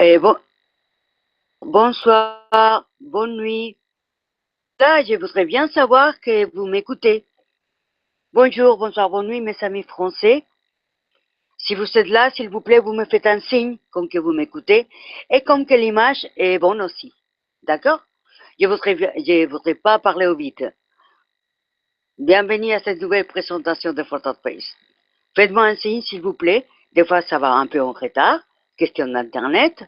Bon, bonsoir, bonne nuit. Là, je voudrais bien savoir que vous m'écoutez. Bonjour, bonsoir, bonne nuit, mes amis français. Si vous êtes là, s'il vous plaît, vous me faites un signe comme que vous m'écoutez et comme que l'image est bonne aussi. D'accord? Je voudrais pas parler au vide. Bienvenue à cette nouvelle présentation de Fortnite Place. Faites-moi un signe, s'il vous plaît. Des fois, ça va un peu en retard. Question d'Internet.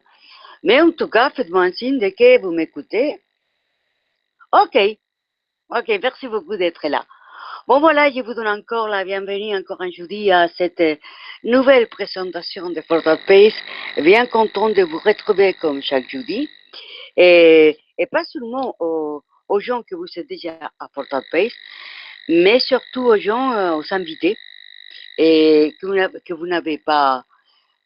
Mais en tout cas, faites-moi un signe dès que vous m'écoutez. Ok. Ok, merci beaucoup d'être là. Bon voilà, je vous donne encore la bienvenue encore un jeudi à cette nouvelle présentation de Fortnite Pace. Bien content de vous retrouver comme chaque jeudi. Et pas seulement aux gens que vous êtes déjà à Fortnite Pace, mais surtout aux gens, aux invités, et que vous n'avez pas,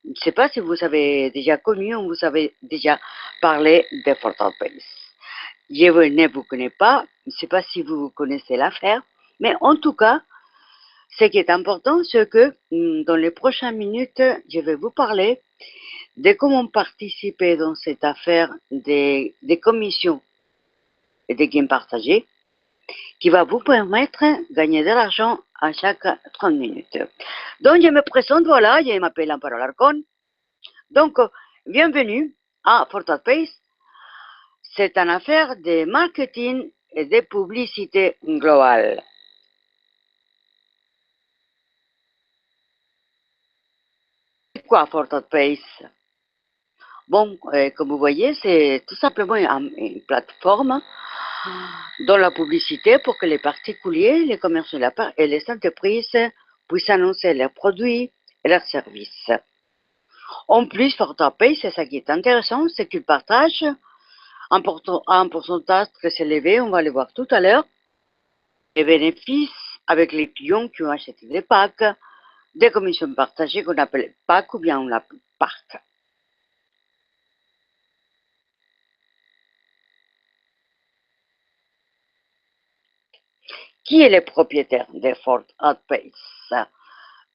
je ne sais pas si vous avez déjà connu ou vous avez déjà parlé de Fortnite Pace. Je ne vous connais pas, je ne sais pas si vous connaissez l'affaire, mais en tout cas, ce qui est important, c'est que dans les prochaines minutes, je vais vous parler de comment participer dans cette affaire des commissions et des gains partagés qui va vous permettre de gagner de l'argent à chaque 30 minutes. Donc, je me présente, voilà, je m'appelle Amparo Larcon. Donc, bienvenue à Fortnite Pace. C'est une affaire de marketing et de publicité globale. C'est quoi Fortnite Pace? Bon, comme vous voyez, c'est tout simplement une plateforme dans la publicité pour que les particuliers, les commerçants et les entreprises puissent annoncer leurs produits et leurs services. En plus, Fortnite Pace, c'est ça qui est intéressant, c'est qu'ils partagent un pourcentage très élevé, on va le voir tout à l'heure, les bénéfices avec les clients qui ont acheté des packs, des commissions partagées qu'on appelle pack ou bien on l'appelle parc. Qui est le propriétaire de Fortnite Pace?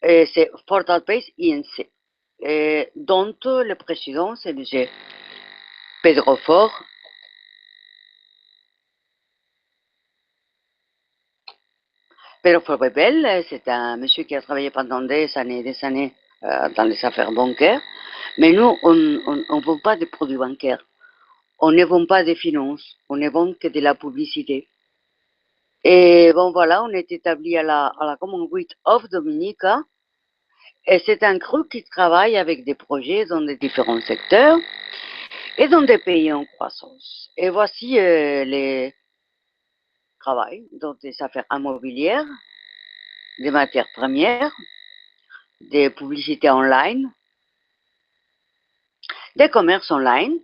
C'est Fortnite Pace Inc., dont le président c'est M. Pedro Fort. Pedro Fort Bebel, c'est un monsieur qui a travaillé pendant des années dans les affaires bancaires. Mais nous, on ne vend pas de produits bancaires. On ne vend pas de finances. On ne vend que de la publicité. Et bon, voilà, on est établi à la Commonwealth of Dominica. Et c'est un groupe qui travaille avec des projets dans des différents secteurs et dans des pays en croissance. Et voici les travail dans des affaires immobilières, des matières premières, des publicités online, des commerces online.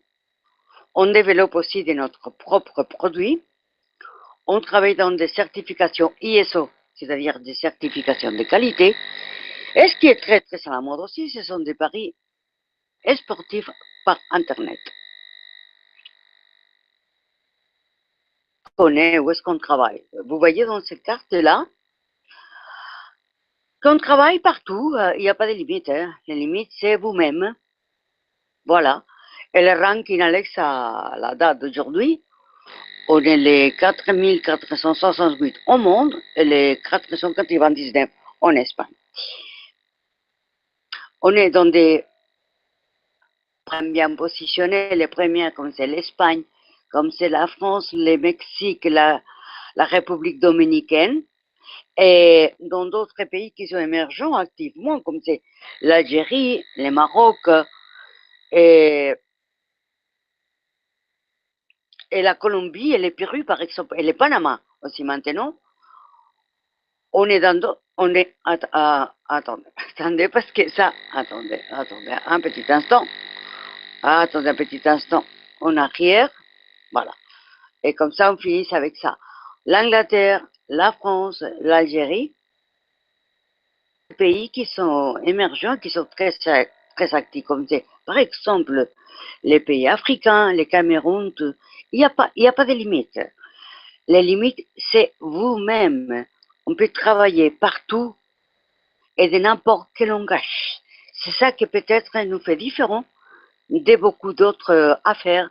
On développe aussi de notre propre produit. On travaille dans des certifications ISO, c'est-à-dire des certifications de qualité. Et ce qui est très très à la mode aussi, ce sont des paris sportifs par Internet. On est où est-ce qu'on travaille? Vous voyez dans cette carte-là qu'on travaille partout, il n'y a pas de limite. Hein. Les limites, c'est vous-même. Voilà. Et le ranking Alex à la date d'aujourd'hui, on est les 4468 au monde et les 499 en Espagne. On est dans des bien positionnés, les premières comme c'est l'Espagne, comme c'est la France, le Mexique, la République dominicaine, et dans d'autres pays qui sont émergents activement, comme c'est l'Algérie, le Maroc, et, et la Colombie et le Pérou, par exemple, et le Panama aussi maintenant. On est dans... On est... attendez, parce que ça... Attendez, un petit instant. Attendez un petit instant. En arrière. Voilà. Et comme ça, on finit avec ça. L'Angleterre, la France, l'Algérie, pays qui sont émergents, qui sont très actifs, comme c'est, par exemple, les pays africains, les Cameroun, il n'y a pas de limite. Les limites, c'est vous-même. On peut travailler partout et de n'importe quel langage. C'est ça qui peut-être nous fait différents de beaucoup d'autres affaires.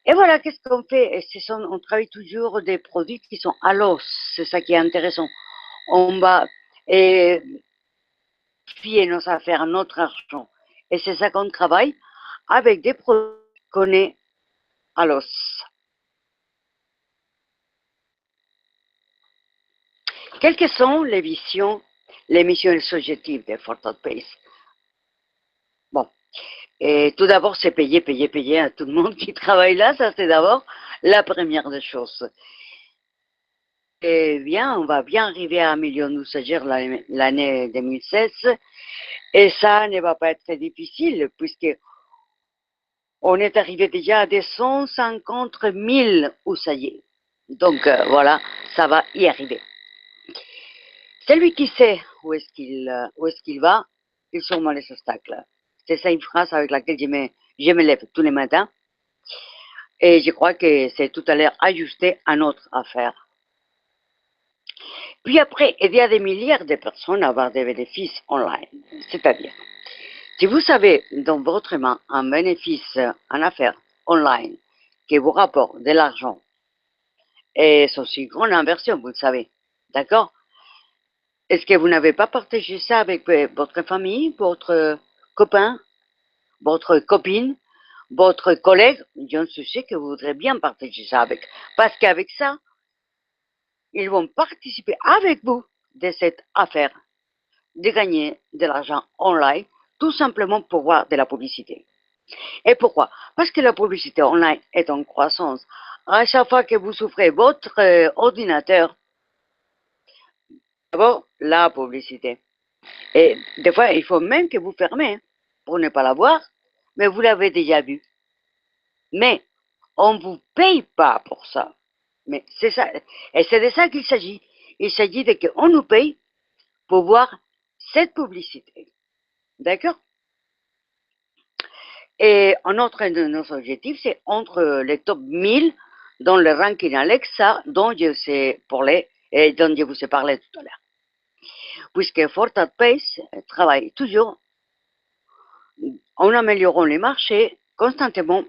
Et voilà, qu'est-ce qu'on fait? On travaille toujours des produits qui sont à l'os, c'est ça qui est intéressant. On va fier nos affaires, notre argent. Et c'est ça qu'on travaille avec des produits qu'on est à l'os. Quelles sont les missions et les objectifs de Fortnite Pace? Bon, et tout d'abord, c'est payer, payer, payer à tout le monde qui travaille là. Ça, c'est d'abord la première des choses. Eh bien, on va bien arriver à 1 million d'usagers l'année 2016. Et ça ne va pas être très difficile puisque on est arrivé déjà à des 150 000 usagers. Donc voilà, ça va y arriver. Celui qui sait où est-ce qu'il va, il surmonte les obstacles. C'est ça une phrase avec laquelle je me lève tous les matins. Et je crois que c'est tout à l'heure ajusté à notre affaire. Puis après, aider à des milliards de personnes à avoir des bénéfices online. C'est-à-dire, si vous savez dans votre main un bénéfice en affaires online qui vous rapporte de l'argent, et c'est aussi une grande inversion, vous le savez, d'accord? Est-ce que vous n'avez pas partagé ça avec votre famille, votre copain, votre copine, votre collègue? Je suis sûr que vous voudrez bien partager ça avec. Parce qu'avec ça, ils vont participer avec vous de cette affaire de gagner de l'argent online, tout simplement pour voir de la publicité. Et pourquoi? Parce que la publicité online est en croissance. À chaque fois que vous ouvrez votre ordinateur, d'abord, la publicité. Et des fois, il faut même que vous fermez pour ne pas la voir, mais vous l'avez déjà vu. Mais on ne vous paye pas pour ça. Mais c'est ça, et c'est de ça qu'il s'agit. Il s'agit de qu'on nous paye pour voir cette publicité. D'accord? Et un autre de nos objectifs, c'est entre les top 1000 dans le ranking Alexa dont je vous ai parlé tout à l'heure. Puisque Fortnite Pace travaille toujours en améliorant les marchés constamment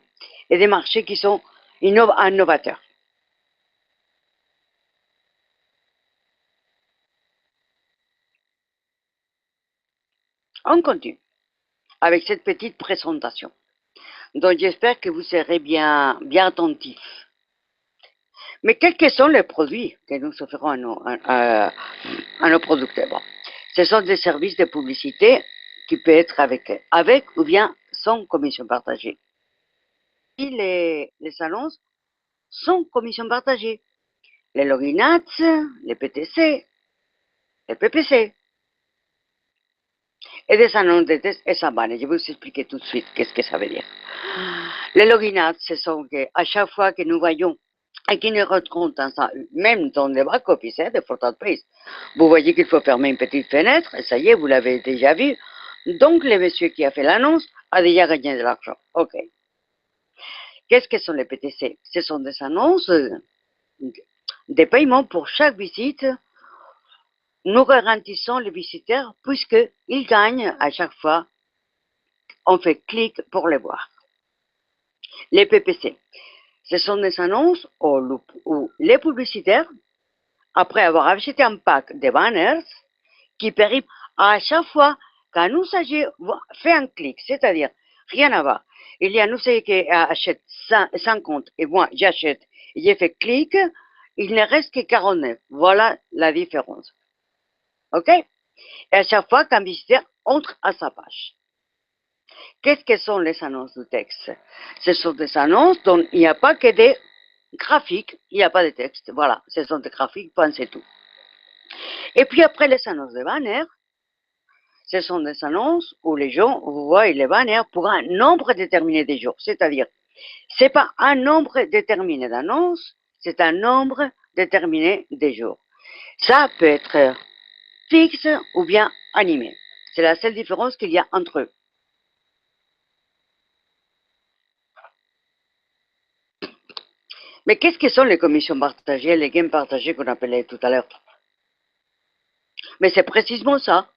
et des marchés qui sont innovateurs. On continue avec cette petite présentation. Donc j'espère que vous serez bien attentifs. Mais quels sont les produits que nous offrons à nos producteurs? Bon, ce sont des services de publicité qui peuvent être avec ou bien sans commission partagée. Et les annonces sont commission partagée. Les login ads, les PTC, les PPC. Et des annonces de test et ça va. Je vais vous expliquer tout de suite qu'est-ce que ça veut dire. Les login ads, ce sont à chaque fois que nous voyons et qui ne rentrons dans ça, même dans les back-office de Fortnite Pace, vous voyez qu'il faut fermer une petite fenêtre, et ça y est, vous l'avez déjà vu. Donc, le monsieur qui a fait l'annonce a déjà gagné de l'argent. OK. Qu'est-ce que sont les PTC? Ce sont des annonces, des paiements pour chaque visite. Nous garantissons les visiteurs puisqu'ils gagnent à chaque fois. On fait clic pour les voir. Les PPC, ce sont des annonces où les publicitaires, après avoir acheté un pack de banners, qui permet à chaque fois qu'un usager fait un clic, c'est-à-dire rien à voir. Il y a un usager qui achète 50 et moi j'achète et j'ai fait clic, il ne reste que 49. Voilà la différence. OK? Et à chaque fois qu'un visiteur entre à sa page. Qu'est-ce que sont les annonces de texte? Ce sont des annonces dont il n'y a pas que des graphiques, il n'y a pas de texte. Voilà, ce sont des graphiques, pensez tout. Et puis après les annonces de banners, ce sont des annonces où les gens voient les banners pour un nombre déterminé de jours. C'est-à-dire, ce n'est pas un nombre déterminé d'annonces, c'est un nombre déterminé de jours. Ça peut être fixe ou bien animé. C'est la seule différence qu'il y a entre eux. Mais qu'est-ce que sont les commissions partagées, les gains partagés qu'on appelait tout à l'heure? Mais c'est précisément ça.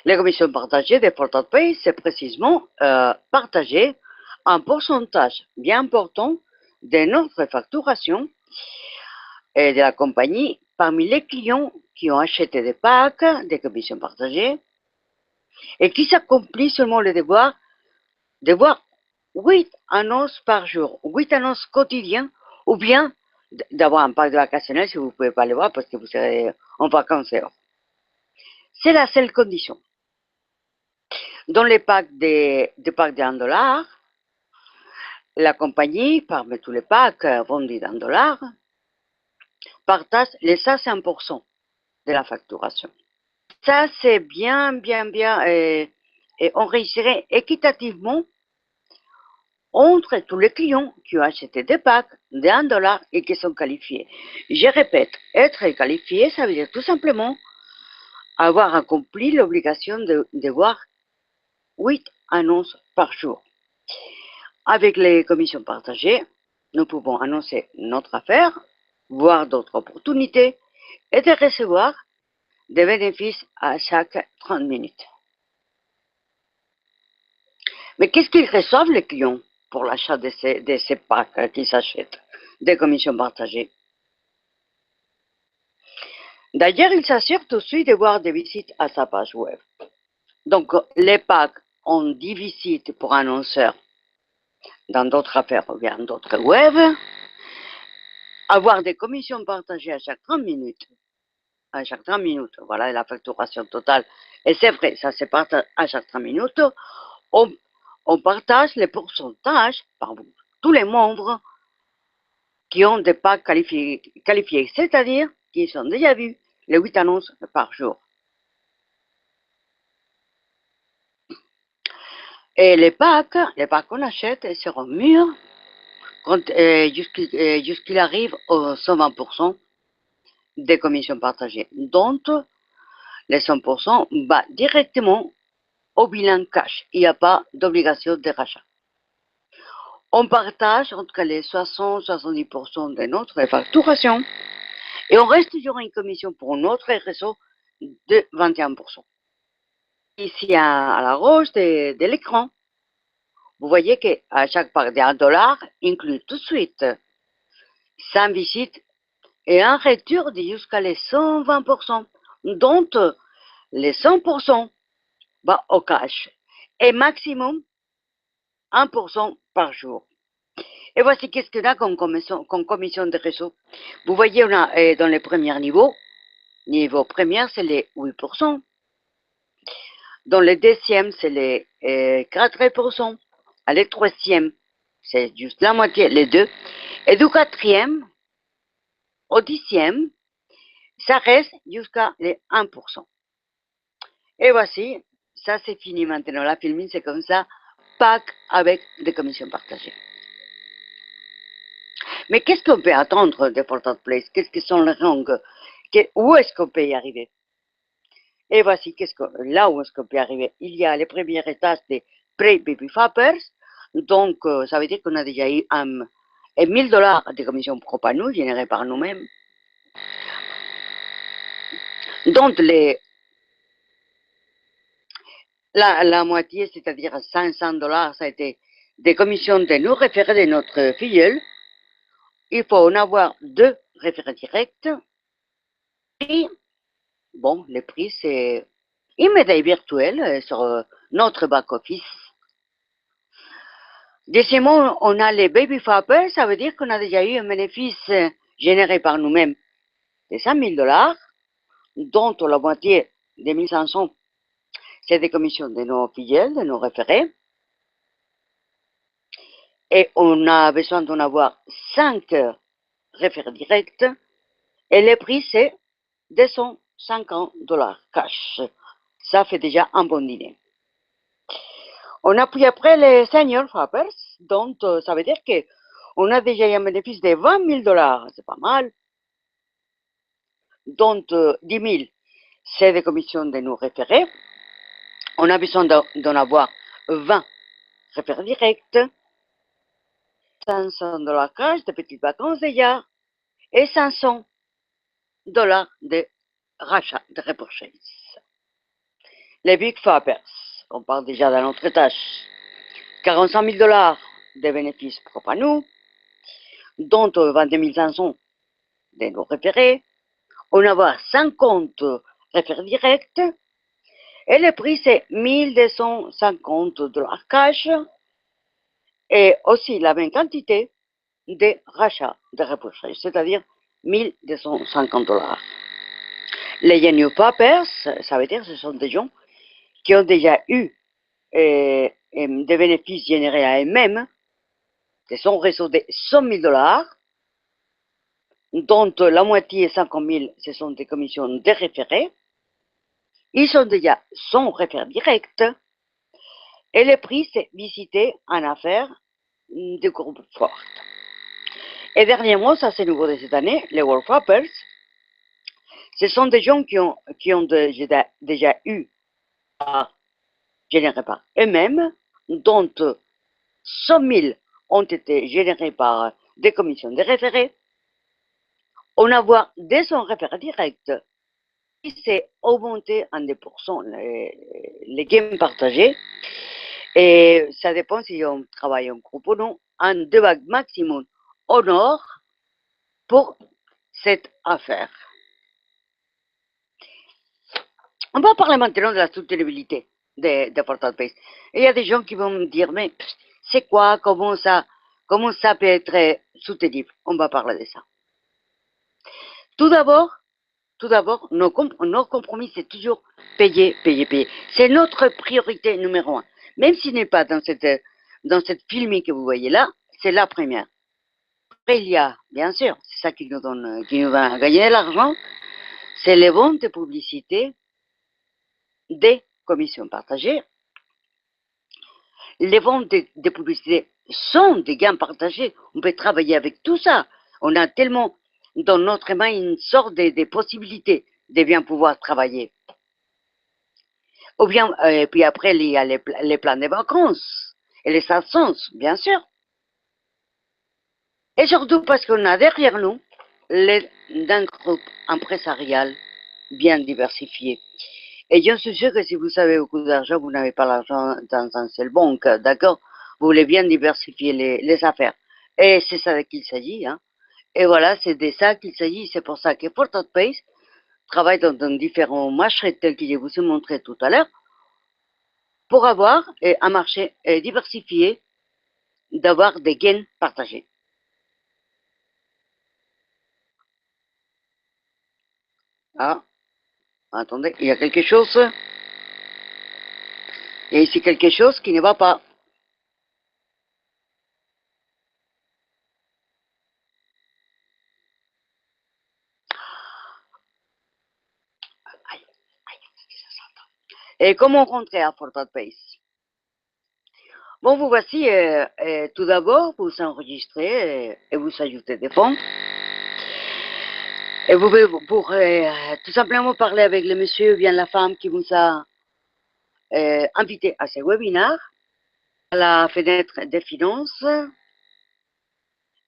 Les commissions partagées des porteurs de paye, c'est précisément partager un pourcentage bien important de notre facturation et de la compagnie parmi les clients qui ont acheté des packs, des commissions partagées, et qui s'accomplissent seulement le devoir de voir 8 annonces par jour, 8 annonces quotidiennes, ou bien d'avoir un pack de vacationnel si vous ne pouvez pas le voir parce que vous serez en vacances. C'est la seule condition. Dans les packs de $1, la compagnie, parmi tous les packs vendus $1, partage les 5% de la facturation. Ça, c'est bien, et enregistré équitativement entre tous les clients qui ont acheté des packs de $1 et qui sont qualifiés. Je répète, être qualifié, ça veut dire tout simplement avoir accompli l'obligation de voir 8 annonces par jour. Avec les commissions partagées, nous pouvons annoncer notre affaire, voir d'autres opportunités et de recevoir des bénéfices à chaque 30 minutes. Mais qu'est-ce qu'ils reçoivent les clients pour l'achat de ces packs qu'ils achètent, des commissions partagées? D'ailleurs, ils s'assurent aussi de voir des visites à sa page web. Donc, les packs ont 10 visites pour annonceurs dans d'autres affaires ou bien d'autres web, avoir des commissions partagées à chaque 30 minutes. À chaque 30 minutes, voilà la facturation totale. Et c'est vrai, ça se partage à chaque 30 minutes. On partage les pourcentages par tous les membres qui ont des packs qualifiés, c'est-à-dire qui ont déjà vu les 8 annonces par jour. Et les packs qu'on achète seront mûrs jusqu'il arrive aux 120% des commissions partagées, dont les 100% va directement au bilan cash. Il n'y a pas d'obligation de rachat. On partage entre les 60 et 70% de notre facturation et on reste toujours une commission pour notre réseau de 21%. Ici à la gauche de l'écran, vous voyez qu'à chaque pack de $1 inclut tout de suite 100 visites et un retour de jusqu'à les 120%, dont les 100% va au cash et maximum 1% par jour. Et voici qu'est-ce qu'on a comme commission de réseau. Vous voyez, on a dans les premiers niveaux, niveau premier, c'est les 8%. Dans le deuxième, c'est les 4%. À le troisième, c'est juste la moitié, les 2. Et du quatrième au 10e, ça reste jusqu'à les 1%. Et voici, ça c'est fini maintenant. La filming, c'est comme ça, pack avec des commissions partagées. Mais qu'est-ce qu'on peut attendre des porteurs de place? Qu'est-ce que sont les rangs? Où est-ce qu'on peut y arriver? Et voici là où est-ce qu'on peut y arriver. Il y a les premiers étages des pré-baby fappers. Donc, ça veut dire qu'on a déjà eu $1,000 de commissions propres à nous, générées par nous-mêmes. Donc, la moitié, c'est-à-dire $500, ça a été des commissions de nous référés de notre filleul. Il faut en avoir 2 référés directs. Et, bon, le prix, c'est une médaille virtuelle sur notre back-office. Deuxièmement, on a les baby fappers, ça veut dire qu'on a déjà eu un bénéfice généré par nous-mêmes de $100,000, dont la moitié des 1 500, c'est des commissions de nos filleul, de nos référés. Et on a besoin d'en avoir 5 référés directs. Et le prix, c'est $250 cash. Ça fait déjà un bon dîner. On a pris après les senior fappers, donc ça veut dire qu'on a déjà un bénéfice de $20,000. C'est pas mal. Dont 10 000, c'est des commissions de nos référés. On a besoin d'en avoir 20 référés directs, $500 cash, de petites vacances déjà, et $500 de rachat, de repurchase. Les Big Fappers, on parle déjà d'un autre étage. 45 000 $ de bénéfices propres à nous, dont 22 500 de nos référés. On a 50 référés directs et le prix c'est 1250 $ cash et aussi la même quantité de rachats de repoussage, c'est-à-dire 1250 $. Les New Poppers, ça veut dire que ce sont des gens qui ont déjà eu des bénéfices générés à eux-mêmes, de son réseau de 100 000 $, dont la moitié, 50 000, ce sont des commissions de référés. Ils sont déjà son référé direct et le prix, c'est visiter en affaires de groupe fort. Et dernièrement, ça c'est nouveau de cette année, les World Fappers, ce sont des gens qui ont déjà eu à générer par eux-mêmes, dont 100 000 ont été générés par des commissions de référés. On a voir dès son référé direct, qui s'est augmenté en 2% les gains partagés. Et ça dépend si on travaille en groupe ou non, en 2 vagues maximum au nord pour cette affaire. On va parler maintenant de la soutenabilité de Portal-Pace. Il y a des gens qui vont me dire, mais c'est quoi, comment ça peut être soutenable? On va parler de ça. Tout d'abord, nos compromis, c'est toujours payer. C'est notre priorité numéro 1. Même s'il n'est pas dans cette filmée que vous voyez là, c'est la première. Après, il y a, bien sûr, c'est ça qui nous va gagner de l'argent, c'est les ventes de publicité des commissions partagées. Les ventes de publicité sont des gains partagés. On peut travailler avec tout ça. On a tellement dans notre main une sorte de possibilités de bien pouvoir travailler. Ou bien, puis après, il y a les plans de vacances et les absences, bien sûr. Et surtout parce qu'on a derrière nous d'un groupe empresarial bien diversifié. Et je suis sûr que si vous avez beaucoup d'argent, vous n'avez pas l'argent dans un seul banque, d'accord? Vous voulez bien diversifier les affaires. Et c'est ça qu'il s'agit, hein. Et voilà, c'est de ça qu'il s'agit. C'est pour ça que Portal-Pace travaille dans différents marchés tels que je vous ai montré tout à l'heure, pour avoir un marché diversifié, d'avoir des gains partagés. Ah, attendez, il y a quelque chose. Il y a ici quelque chose qui ne va pas. Et comment rentrer à Portal-Pace? Bon, vous voici, tout d'abord, vous enregistrez et vous ajoutez des fonds. Et vous pourrez tout simplement parler avec le monsieur ou bien la femme qui vous a invité à ce webinaire, à la fenêtre des finances,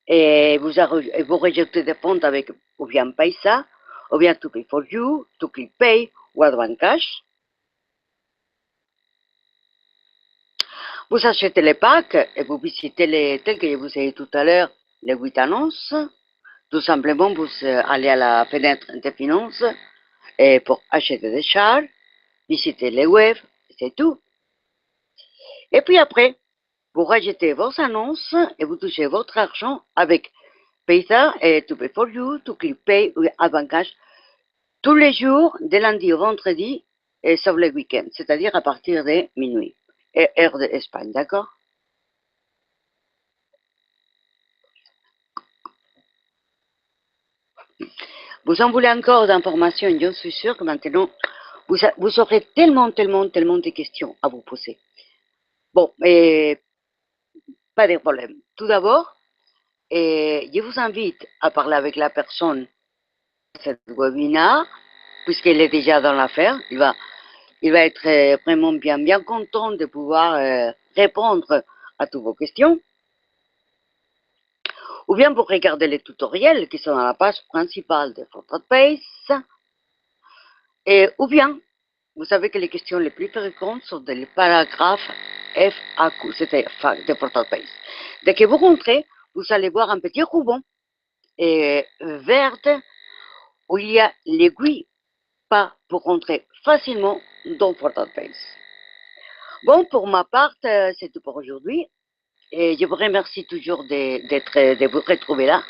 et vous rejetez des fonds avec ou bien Paisa, ou bien To Pay for You, To Click Pay ou Advance Cash. Vous achetez les packs et vous visitez tel que je vous ai dit tout à l'heure, les 8 annonces. Tout simplement, vous allez à la fenêtre des finances et pour acheter des chars, visiter les webs, c'est tout. Et puis après, vous rajoutez vos annonces et vous touchez votre argent avec Paysa et To Pay for You, To Click Pay ou Advance Cash tous les jours, de lundi au vendredi et sauf les week-ends, c'est-à-dire à partir de minuit, et heure d'Espagne, d'accord? Vous en voulez encore d'informations, je suis sûr que maintenant, vous aurez tellement de questions à vous poser. Bon, pas de problème. Tout d'abord, je vous invite à parler avec la personne de ce webinaire, puisqu'il est déjà dans l'affaire. Il va être vraiment bien content de pouvoir répondre à toutes vos questions. Ou bien vous regardez les tutoriels qui sont dans la page principale de Portal-Pace. Ou bien vous savez que les questions les plus fréquentes sont des paragraphes FAQ, c'est-à-dire de Forward Page. Dès que vous rentrez, vous allez voir un petit ruban verte où il y a l'aiguille pour rentrer facilement dans Forward Page. Bon, pour ma part, c'est tout pour aujourd'hui. Et je vous remercie toujours de vous retrouver là.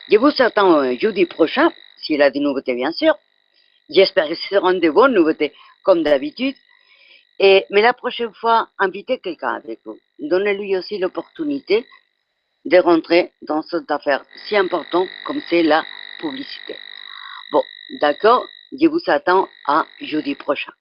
Je vous attends jeudi prochain, s'il y a des nouveautés, bien sûr. J'espère que ce seront de bonnes nouveautés, comme d'habitude. Mais la prochaine fois, invitez quelqu'un avec vous. Donnez-lui aussi l'opportunité de rentrer dans cette affaire si importante comme c'est la publicité. Bon, d'accord, je vous attends à jeudi prochain.